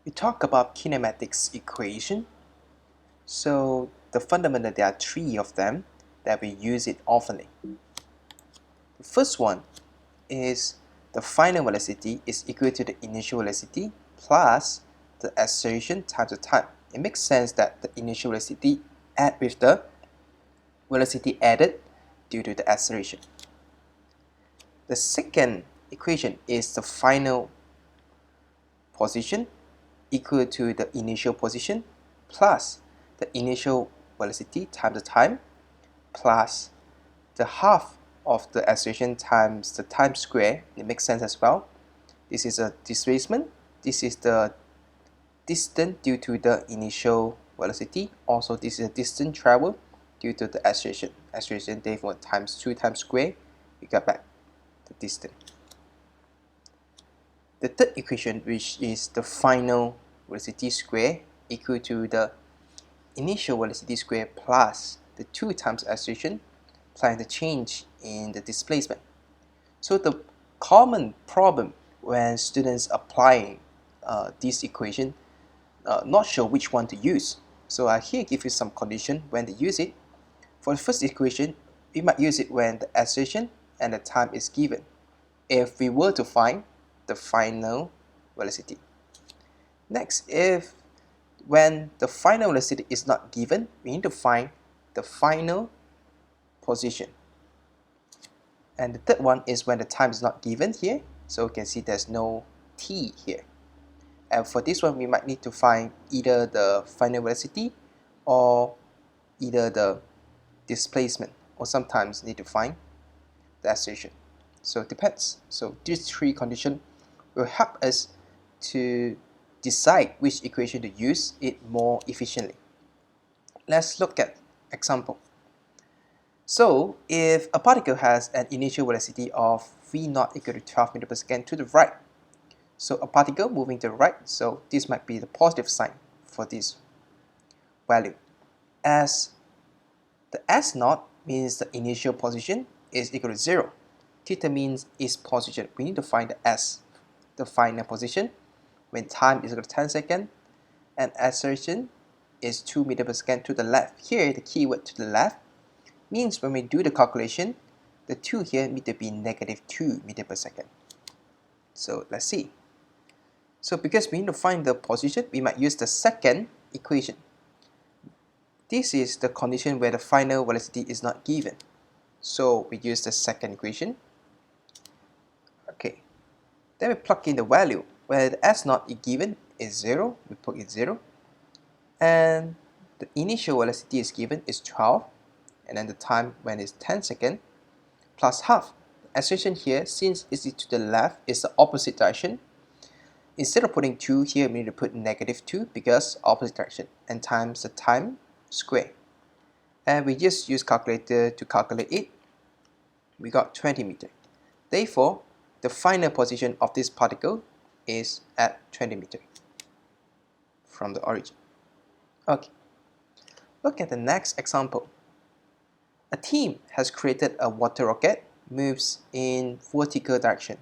We talk about kinematics equation. So the fundamental, there are three of them that we use it often. The first one is the final velocity is equal to the initial velocity plus the acceleration times the time. It makes sense that the initial velocity add with the velocity added due to the acceleration. The second equation is the final position equal to the initial position plus the initial velocity times the time plus the half of the acceleration times the time square. It makes sense as well. This is a displacement. This is the distance due to the initial velocity. Also, this is a distance traveled due to the acceleration. Acceleration therefore times 2 times square, we get back the distance. The third equation, which is the final velocity square equal to the initial velocity square plus the 2 times acceleration plus the change in the displacement. So the common problem when students applying this equation, not sure which one to use. So I here give you some condition when to use it. For the first equation, we might use it when the acceleration and the time is given. If we were to find the final velocity. Next, if when the final velocity is not given, we need to find the final position. And the third one is when the time is not given here. So you can see there's no t here. And for this one, we might need to find either the final velocity or either the displacement, or sometimes need to find the acceleration. So it depends. So these three conditions will help us to decide which equation to use it more efficiently. Let's look at example. So if a particle has an initial velocity of v0 equal to 12 meters per second to the right, so a particle moving to the right, so this might be the positive sign for this value. As the s0 means the initial position is equal to 0. Theta means its position. We need to find the s, the final position, when time is equal to 10 seconds and acceleration is 2 meters per second to the left. Here, the keyword to the left means when we do the calculation, the 2 here need to be negative 2 meters per second. So let's see. So because we need to find the position, we might use the second equation. This is the condition where the final velocity is not given. So we use the second equation. Okay. Then we plug in the value. Where the s0 is given is 0, we put it 0. And the initial velocity is given is 12. And then the time when it's 10 seconds plus half. The acceleration here, since it's to the left, is the opposite direction. Instead of putting 2 here, we need to put negative 2 because opposite direction, and times the time square. And we just use calculator to calculate it. We got 20 meters. Therefore, the final position of this particle is at 20 meters from the origin. Okay. Look at the next example. A team has created a water rocket moves in vertical direction.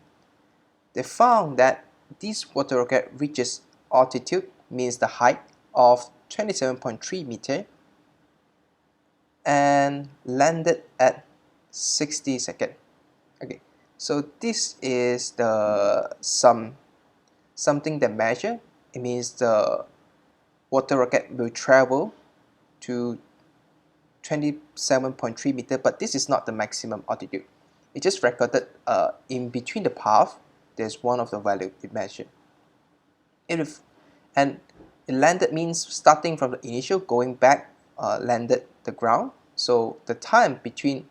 They found that this water rocket reaches altitude, means the height of 27.3 meters, and landed at 60 seconds. Okay, so this is the something that measure. It means the water rocket will travel to 27.3 meters, but this is not the maximum altitude. It just recorded in between the path, there's one of the value it measured. And it landed means starting from the initial, going back, landed the ground. So the time between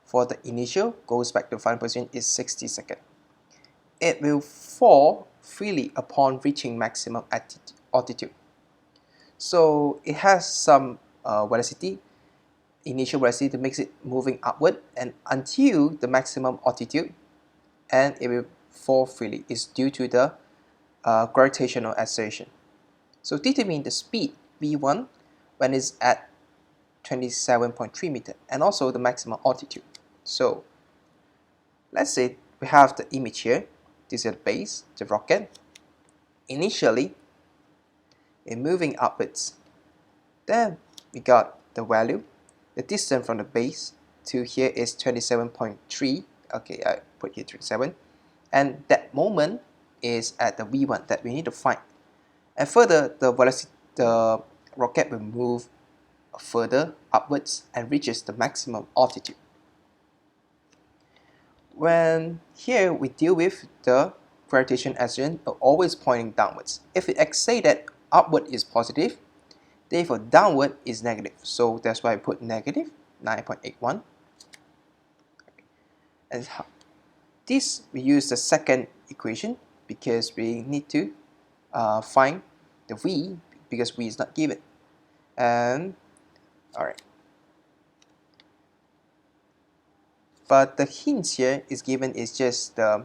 for the initial goes back to the final position is 60 seconds. It will fall freely upon reaching maximum altitude. So it has some velocity, initial velocity, that makes it moving upward and until the maximum altitude, and it will fall freely. It's due to the gravitational acceleration. So determine the speed v1 when it's at 27.3 meters and also the maximum altitude. So let's say we have the image here. This is the base, the rocket. Initially, in moving upwards. Then we got the value. The distance from the base to here is 27.3. Okay, I put here 27. And that moment is at the V1 that we need to find. And further, the velocity, the rocket will move further upwards and reaches the maximum altitude. When here we deal with the gravitation acceleration always pointing downwards. If it say that upward is positive, therefore downward is negative. So that's why I put negative 9.81. And this we use the second equation because we need to find the v because v is not given. And alright. But the hints here is given is just the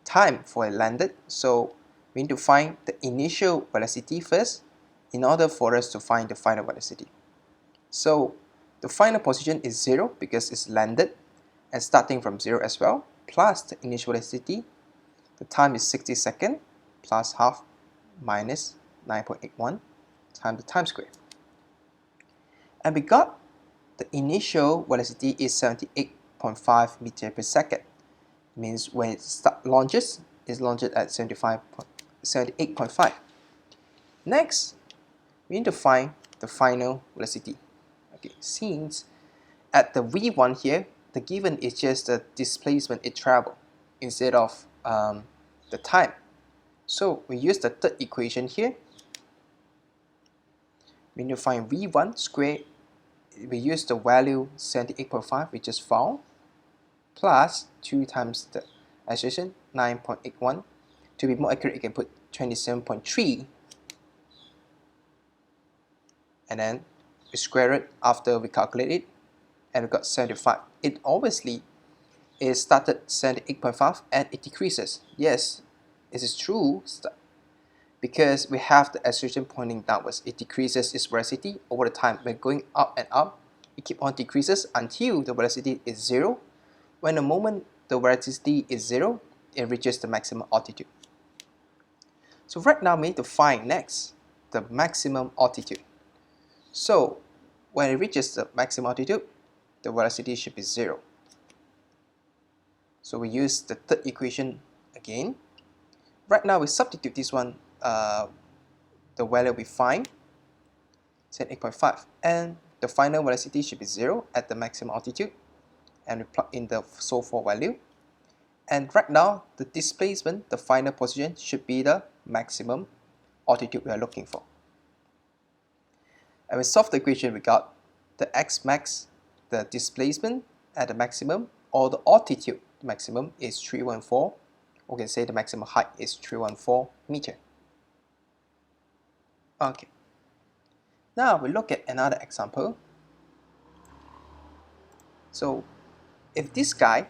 time for it landed. So we need to find the initial velocity first in order for us to find the final velocity. So the final position is 0 because it's landed and starting from 0 as well, plus the initial velocity. The time is 60 seconds plus half minus 9.81 times the time square. And we got the initial velocity is 78.5 meter per second. Means when it launches, it's launched at 78.5. Next, we need to find the final velocity. Okay, since at the v1 here, the given is just the displacement it traveled instead of the time. So we use the third equation here. We need to find v1 squared. We use the value 78.5 we just found, plus 2 times the acceleration 9.81. To be more accurate, you can put 27.3, and then we square it after we calculate it, and we got 75. It obviously is started 78.5 and it decreases. Yes, this is true because we have the acceleration pointing downwards. It decreases its velocity over the time. When going up and up, it keeps on decreases until the velocity is 0. When the moment the velocity is 0, it reaches the maximum altitude. So right now we need to find next the maximum altitude. So when it reaches the maximum altitude, the velocity should be 0. So we use the third equation again. Right now we substitute this one, the value we find, 8.5, and the final velocity should be 0 at the maximum altitude, and we plug in the so-forth value. And right now the displacement, the final position, should be the maximum altitude we are looking for. And we solve the equation, we got the x max, the displacement at the maximum, or the altitude maximum is 314. We can say the maximum height is 314 meter. Okay. Now we look at another example. So if this guy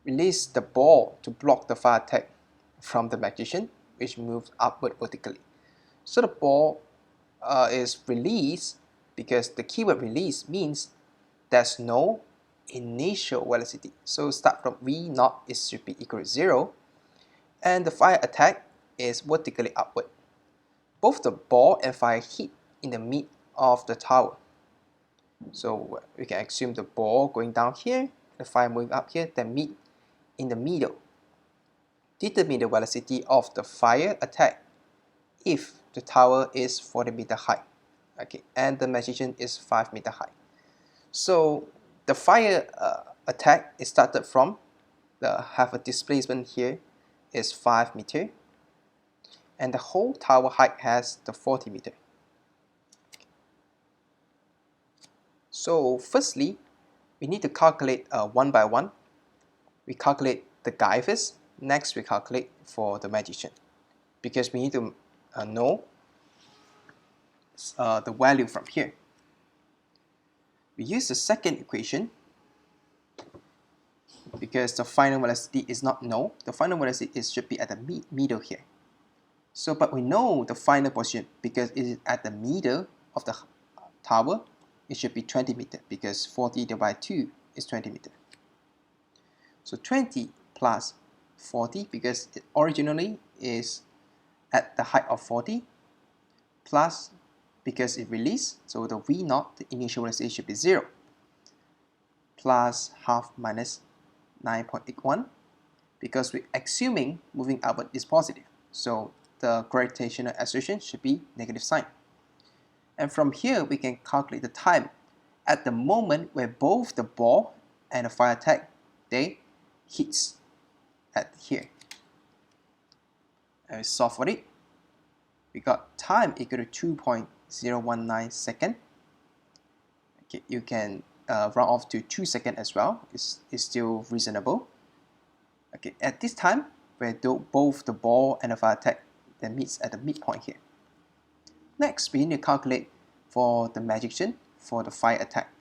released the ball to block the fire attack from the magician, which moves upward vertically. So the ball is released because the keyword release means there's no initial velocity. So start from v0 is should be equal to 0, and the fire attack is vertically upward. Both the ball and fire hit in the mid of the tower. So we can assume the ball going down here, the fire moving up here, then meet in the middle. Determine the velocity of the fire attack if the tower is 40 meter high, okay, and the magician is 5 meter high. So the fire attack is started from have a displacement here is 5 meter, and the whole tower height has the 40 meter. So firstly, we need to calculate one by one. We calculate the guy first, next we calculate for the magician, because we need to know the value from here. We use the second equation because the final velocity is not known. The final velocity should be at the middle here. So, but we know the final position because it is at the middle of the tower. It should be 20 meter because 40 divided by 2 is 20 meter. So 20 plus 40 because it originally is at the height of 40 plus, because it released, so the V naught, the initial velocity should be 0, plus half minus 9.81, because we're assuming moving outward is positive. So the gravitational acceleration should be negative sign. And from here, we can calculate the time at the moment where both the ball and the fire attack, they hits at here. And we solve for it. We got time equal to 2.019 second. Okay, you can round off to 2 seconds as well. It's still reasonable. Okay, at this time, where both the ball and the fire attack then meets at the midpoint here. Next, we need to calculate for the magician for the fire attack.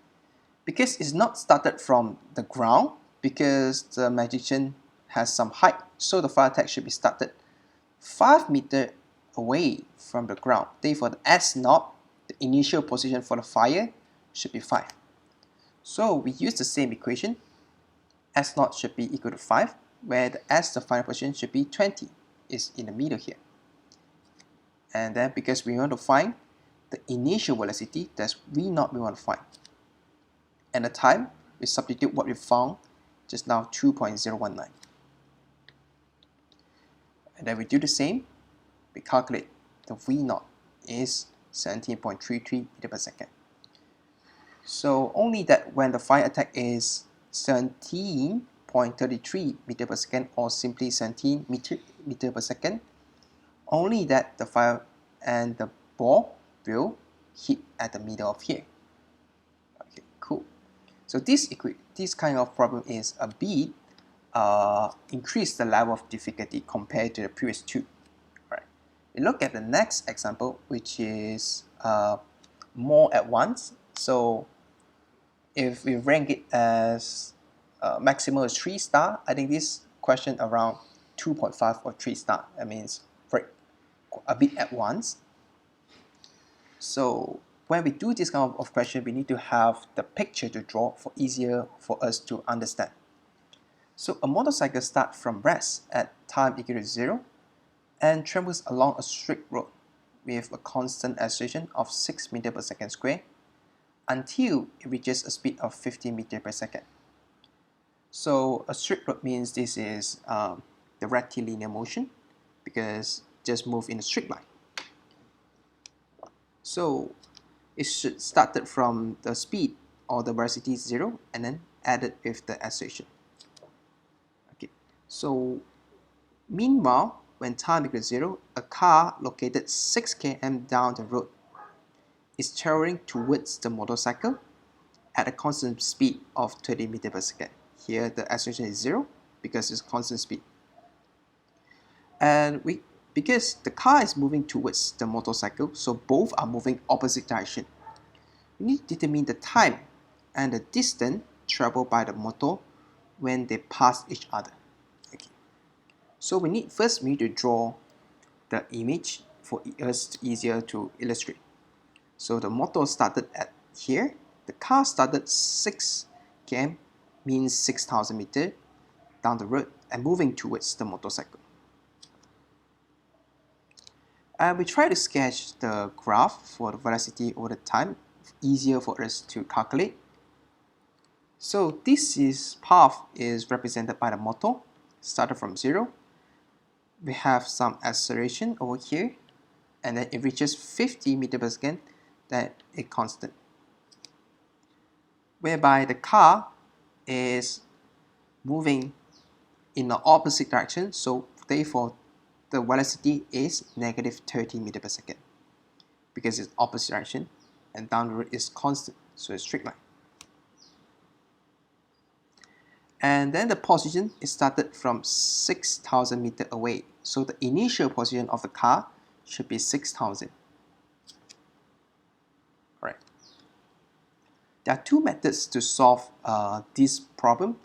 Because it's not started from the ground, because the magician has some height, so the fire attack should be started 5 meters away from the ground. Therefore, the S0, the initial position for the fire, should be 5. So we use the same equation. S0 should be equal to 5, where the S, the final position, should be 20. Is in the middle here. And then because we want to find the initial velocity, that's V0 we want to find. And the time, we substitute what we found just now, 2.019. And then we do the same. We calculate the V0 is 17.33 meters per second. So only that when the fire attack is 17.33 meters per second, or simply 17 meters per second, only that the fire and the ball will hit at the middle of here. Okay, cool. So this kind of problem is a bit increase the level of difficulty compared to the previous two. Right. We look at the next example, which is more advanced. So if we rank it as maximum is 3 star, I think this question around 2.5 or 3 star. That means a bit advanced. So when we do this kind of question, we need to have the picture to draw for easier for us to understand. So a motorcycle starts from rest at time equal to 0 and travels along a straight road with a constant acceleration of 6 meters per second square until it reaches a speed of 50 meters per second. So a straight road means this is the rectilinear motion, because just move in a straight line. So it should started from the speed or the velocity 0 and then added with the acceleration. Okay. So meanwhile, when time equals 0, a car located 6 km down the road is traveling towards the motorcycle at a constant speed of 20 meters per second. Here the acceleration is 0 because it's constant speed. And because the car is moving towards the motorcycle, so both are moving opposite direction. We need to determine the time and the distance traveled by the motor when they pass each other. Okay. So we need to draw the image for us easier to illustrate. So the motor started at here. The car started 6 km, means 6,000 meters down the road and moving towards the motorcycle. And we try to sketch the graph for the velocity over the time, easier for us to calculate. So this path is represented by the motor, started from 0. We have some acceleration over here, and then it reaches 50 meters per second, that is constant. Whereby the car is moving in the opposite direction, so therefore the velocity is negative 30 meters per second because it's opposite direction, and down the road is constant, so it's straight line. And then the position is started from 6,000 meters away, so the initial position of the car should be 6,000. Alright. There are two methods to solve this problem.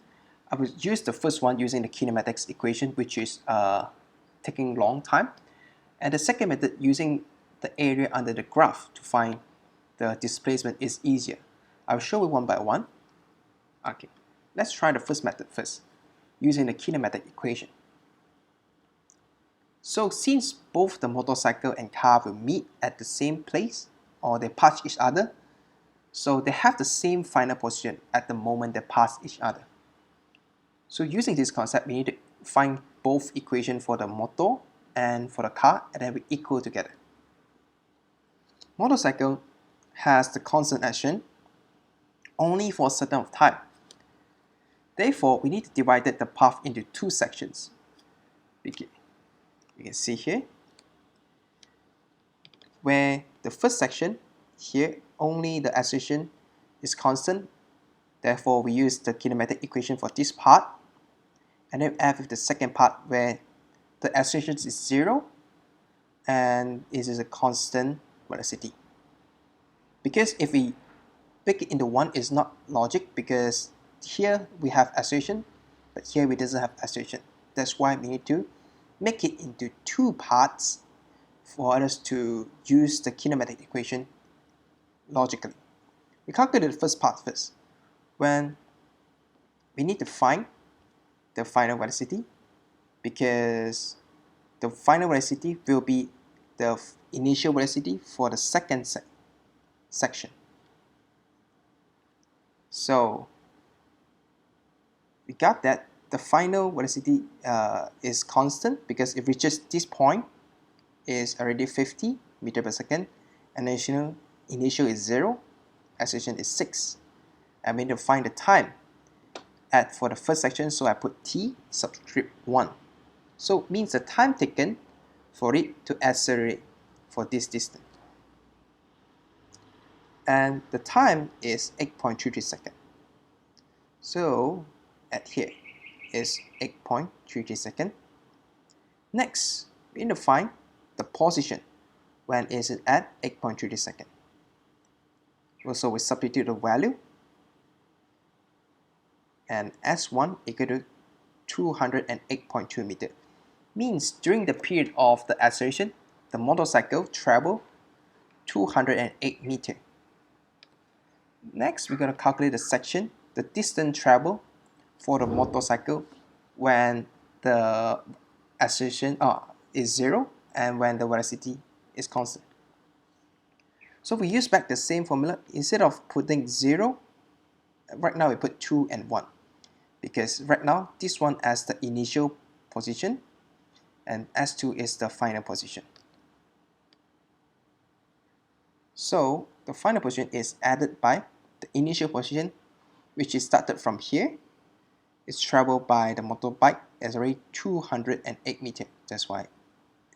I will use the first one using the kinematics equation, which is taking long time, and the second method using the area under the graph to find the displacement is easier. I'll show it one by one. Okay, let's try the first method first, using the kinematic equation. So since both the motorcycle and car will meet at the same place, or they pass each other, so they have the same final position at the moment they pass each other. So using this concept, we need to find both equations for the motor and for the car, and then we equal together. Motorcycle has the constant action only for a certain of time. Therefore, we need to divide the path into two sections. You can see here, where the first section here, only the acceleration is constant. Therefore, we use the kinematic equation for this part, and then add with the second part where the acceleration is 0 and it is a constant velocity. Because if we break it into one, it's not logic, because here we have acceleration, but here we doesn't have acceleration. That's why we need to make it into two parts for us to use the kinematic equation logically. We calculate the first part first, when we need to find the final velocity, because the final velocity will be the initial velocity for the second section. So we got that the final velocity is constant because it reaches this point is already 50 meters per second, and initial is 0, acceleration is 6. I need to find the time for the first section, so I put t subscript 1. So it means the time taken for it to accelerate for this distance. And the time is 8.33 seconds. So at here is 8.33 seconds. Next, we need to find the position when is it at 8.33 seconds. So we substitute the value, and S1 equal to 208.2 meters. Means during the period of the acceleration, the motorcycle traveled 208 meters. Next, we're going to calculate the section, the distance traveled for the motorcycle when the acceleration is 0 and when the velocity is constant. So we use back the same formula. Instead of putting 0, right now we put 2 and 1, because right now this one as the initial position and S2 is the final position. So the final position is added by the initial position, which is started from here. It's traveled by the motorbike as already 208 meters. That's why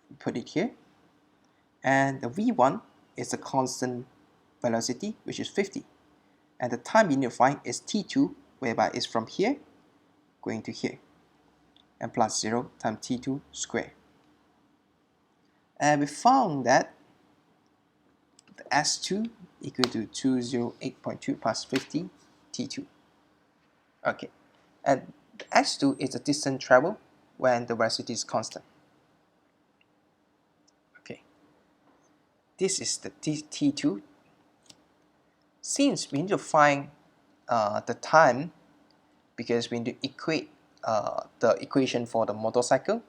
we put it here. And the V1 is the constant velocity, which is 50. And the time we need to find is T2, whereby it's from here going to here, and plus 0 times T2 squared. And we found that the S2 equal to 208.2 plus 50 T2. Okay, and the S2 is the distance traveled when the velocity is constant. Okay, this is the T2. Since we need to find the time, because we need to equate the equation for the motorcycle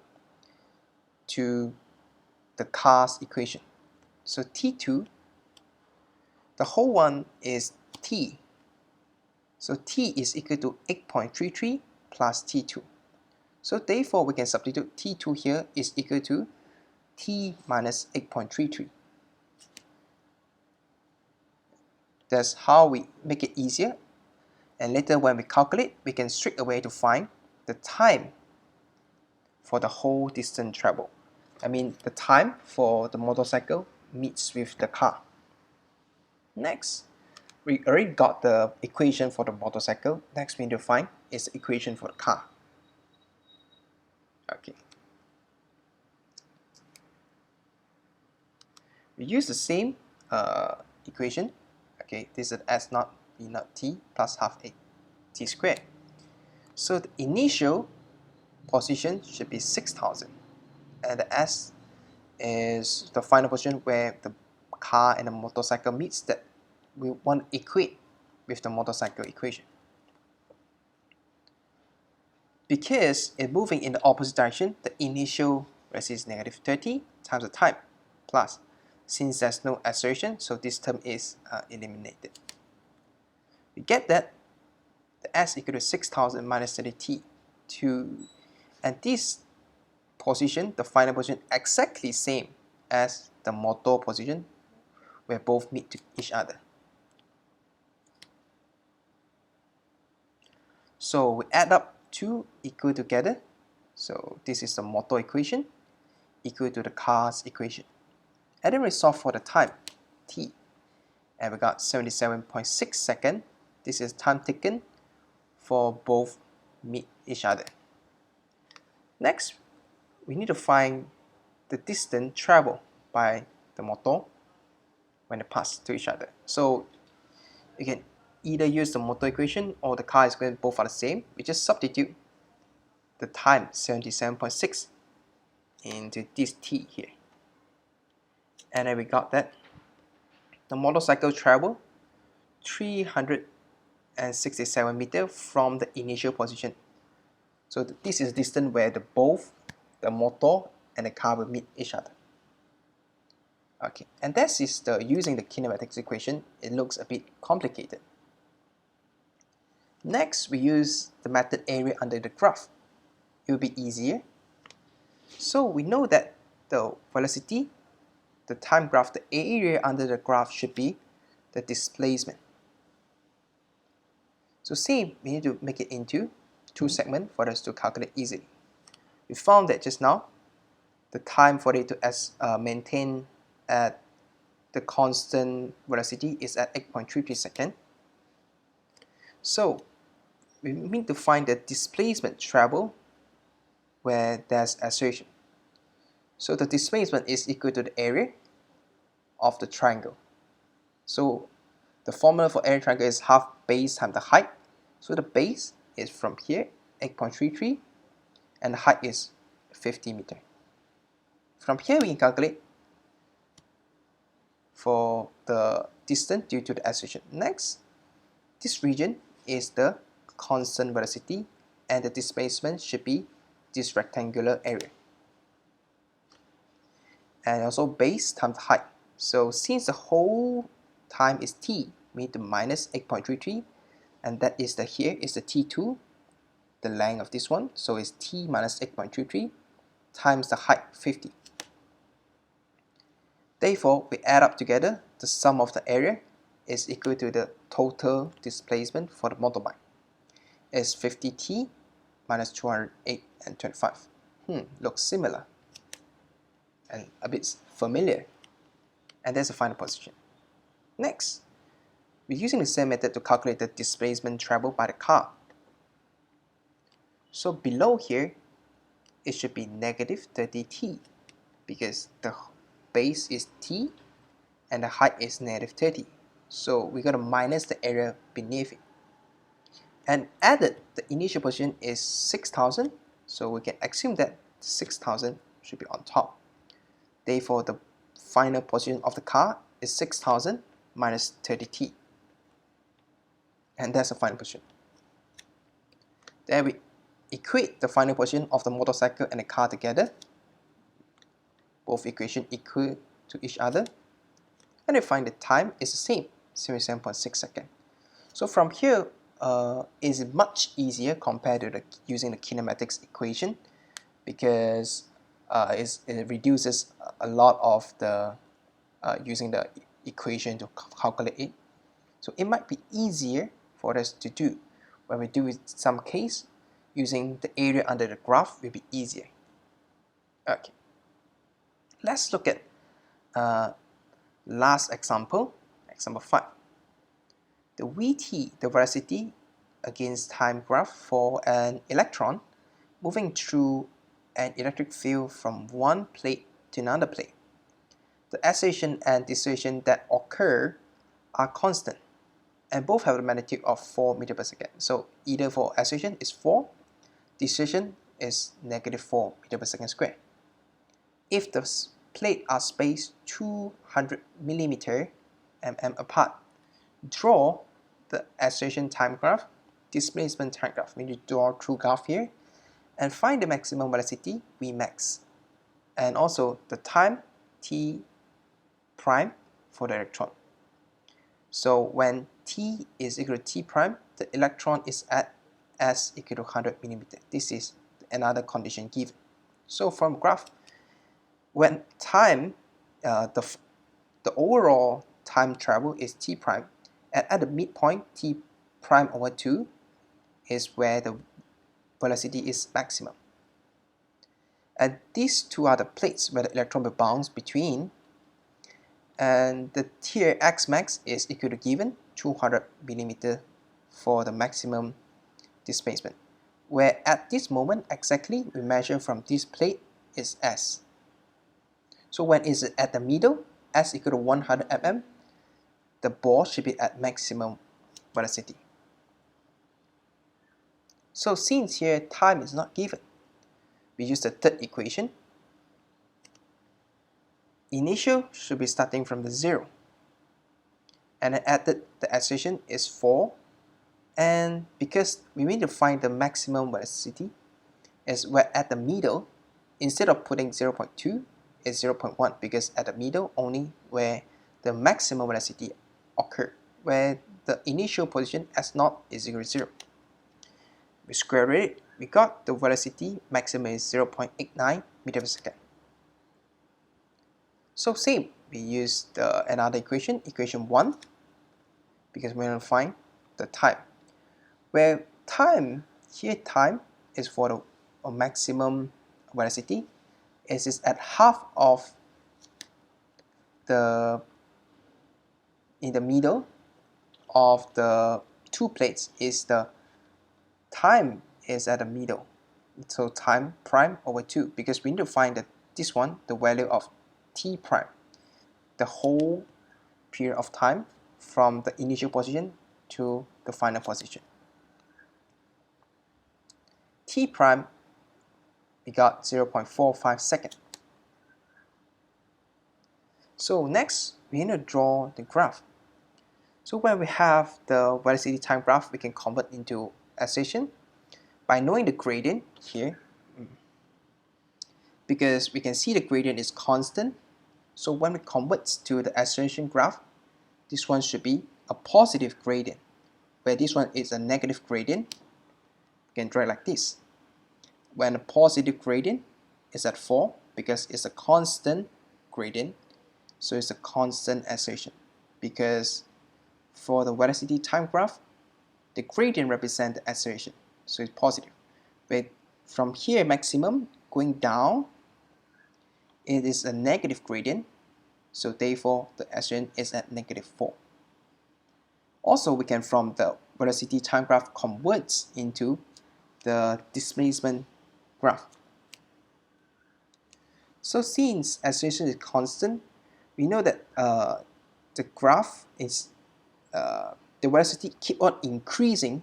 to the car's equation. So T2, the whole one is T. So T is equal to 8.33 plus T2. So therefore we can substitute T2 here is equal to T minus 8.33. That's how we make it easier. And later when we calculate, we can straight away to find the time for the whole distance travel. I mean the time for the motorcycle meets with the car. Next, we already got the equation for the motorcycle. Next we need to find is the equation for the car. Okay. We use the same equation. Okay, this is S naught V naught T plus half A T squared. So the initial position should be 6,000, and the S is the final position where the car and the motorcycle meets, that we want to equate with the motorcycle equation. Because it's moving in the opposite direction, the initial velocity is negative 30 times the time plus. Since there's no acceleration, so this term is eliminated. We get that the s equal to 6000 minus 30t and this position, the final position, exactly same as the motor position where both meet to each other. So we add up two equal together. So this is the motor equation equal to the car's equation. And then we solve for the time, t. And we got 77.6 seconds. This is time taken for both meet each other. Next, we need to find the distance traveled by the motor when they pass to each other. So you can either use the motor equation or the car equation, both are the same. We just substitute the time 77.6 into this t here. And then we got that the motorcycle traveled 367 meters from the initial position. So this is the distance where both the motor and the car will meet each other. Okay, and this is using the kinematics equation. It looks a bit complicated. Next, we use the method area under the graph. It will be easier. So we know that the velocity, the time graph, the area under the graph should be the displacement. So same, we need to make it into two segments for us to calculate easily. We found that just now, the time for it to maintain at the constant velocity is at 8.33 seconds. So we need to find the displacement travel where there's acceleration. So the displacement is equal to the area of the triangle. So the formula for area triangle is half base times the height. So the base is from here, 8.33, and the height is 50 meters. From here we can calculate for the distance due to the acceleration. Next, this region is the constant velocity and the displacement should be this rectangular area. And also base times height. So since the whole time is t, we need to minus 8.33, and that is here is the t2, the length of this one. So it's t minus 8.33 times the height 50. Therefore, we add up together, the sum of the area is equal to the total displacement for the motorbike. It's 50t minus 208 and 25. Looks similar and a bit familiar. And there's the final position. Next, we're using the same method to calculate the displacement traveled by the car. So below here, it should be negative 30t because the base is t and the height is negative 30. So we're going to minus the area beneath it. And added, the initial position is 6,000, so we can assume that 6,000 should be on top. Therefore, the final position of the car is 6,000 minus 30t. And that's the final position. Then we equate the final position of the motorcycle and the car together. Both equations equal to each other. And we find the time is the same, 77.6 seconds. So from here, is much easier compared to using the kinematics equation because it reduces a lot of the using the equation to calculate it. So it might be easier for us to do. When we do some case, using the area under the graph will be easier. Okay, let's look at last example, example 5. The Vt, the velocity against time graph for an electron moving through an electric field from one plate to another plate. The acceleration and deceleration that occur are constant and both have a magnitude of 4 meters per second. So either for acceleration is 4, deceleration is negative 4 meters per second squared. If the plates are spaced 200 mm apart, draw the acceleration time graph, displacement time graph. We need to draw true graph here and find the maximum velocity Vmax. and also the time t prime for the electron. So when t is equal to t prime, the electron is at s equal to 100 millimeter. This is another condition given. So from graph, when time, the overall time travel is t prime, and at the midpoint t prime over 2 is where the velocity is maximum. And these two are the plates where the electron will bounce between, and the here x max is equal to given 200 millimeter for the maximum displacement, where at this moment exactly we measure from this plate is s. So when it's at the middle, s equal to 100 mm, the ball should be at maximum velocity. So since here time is not given, we use the third equation. Initial should be starting from the 0, and I added the acceleration is 4, and because we need to find the maximum velocity, is where at the middle, instead of putting 0.2, is 0.1, because at the middle only where the maximum velocity occurred, where the initial position s0 is equal to 0. We square root it, we got the velocity maximum is 0.89 meter per second. So same, we use another equation, equation 1, because we want to find the time. Where time, here time is for the maximum velocity, it is at half of in the middle of the two plates is the time is at the middle. So time prime over 2, because we need to find this one, the value of t prime, the whole period of time from the initial position to the final position. T prime, we got 0.45 seconds. So next, we need to draw the graph. So when we have the velocity time graph, we can convert into acceleration by knowing the gradient here, because we can see the gradient is constant. So when we convert to the acceleration graph, this one should be a positive gradient, where this one is a negative gradient. You can draw it like this. When a positive gradient is at 4, because it's a constant gradient, so it's a constant acceleration. Because for the velocity time graph, the gradient represents the acceleration, so it's positive. But from here maximum going down, it is a negative gradient, so therefore the acceleration is at -4. Also, we can from the velocity time graph converts into the displacement graph. So since acceleration is constant, we know that the graph is the velocity keep on increasing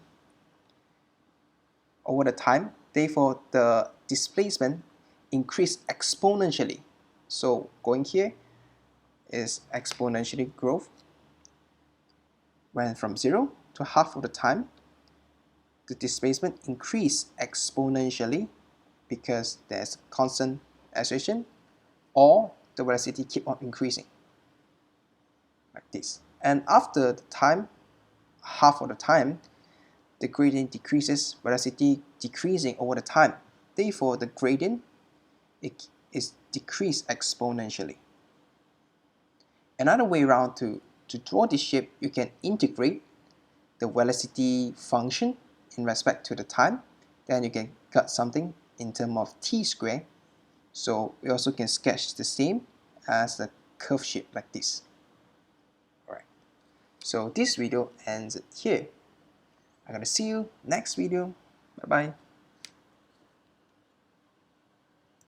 over the time. Therefore, the displacement increase exponentially. So going here is exponentially growth. When from 0 to half of the time, the displacement increase exponentially because there's constant acceleration, or the velocity keep on increasing like this. And after the time, half of the time, the gradient decreases, velocity decreasing over the time. Therefore, the gradient is decreased exponentially. Another way around to draw this shape, you can integrate the velocity function in respect to the time. Then you can cut something in terms of t squared. So we also can sketch the same as the curve shape like this. Alright. So this video ends here. I'm gonna see you next video. Bye bye.